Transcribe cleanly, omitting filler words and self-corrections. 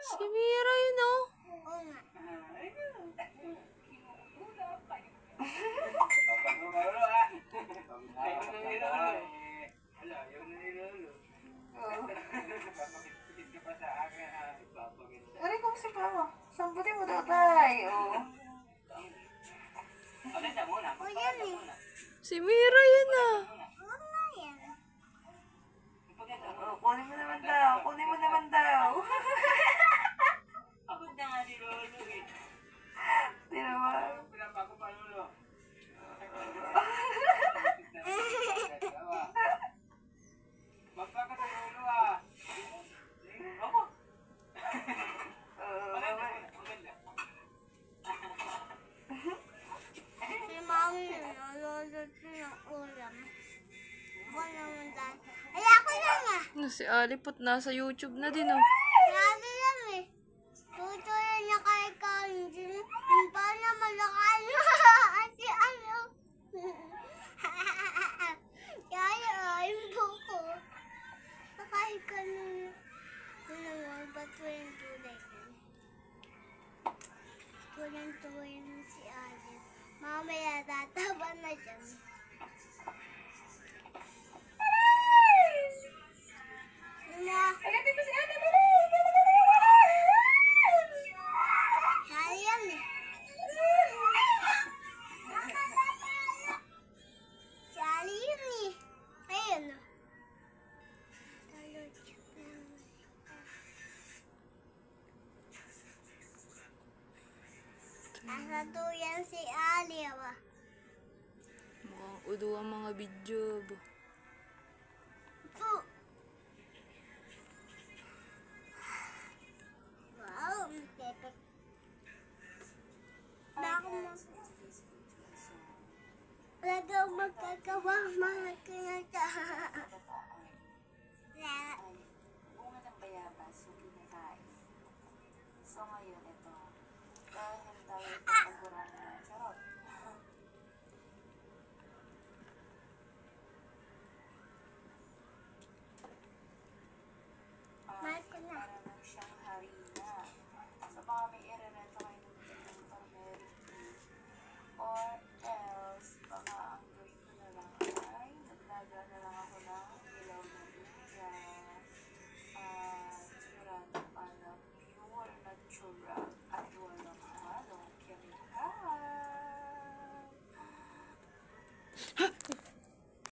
Si Mira yun, oh. Oo nga. Aray, kung si Papa. Sambutin mo daw tayo. O yan eh. Si Mira yun, ah. Oo nga yan. Oh, kunin mo naman daw. Kunin mo naman daw. Pagod na nga si Lolo eh. Di naman. Pinapako pa Lolo. Magpaka sa Lolo ah. Ako. Maganda. Si Mami nalulot ng ulam. Buwan naman dahil. Ay, ako lang ah. Si Alipot nasa YouTube na din, oh. Sabi lang eh. Tutuloy niya kay Kanji. Ang paano malakan mo? Si ano? Kaya yung buko. Nakahit ka nun. Ano naman, ba't walang tulay yun? Walang tulay na si Alip. Mamaya tataba na dyan. Agad mo si ate mo. Kaya yan eh. Si Ali yun eh. Ayun o. Nasa tuyan si Ali ba? Mukhang udo ang mga video, ba. Po. Wow, ang tepek. Baka mo. Wala daw magkagawa mga kinata. Bunga ng bayabas yung kinakain. So ngayon, ito. Dahil tayo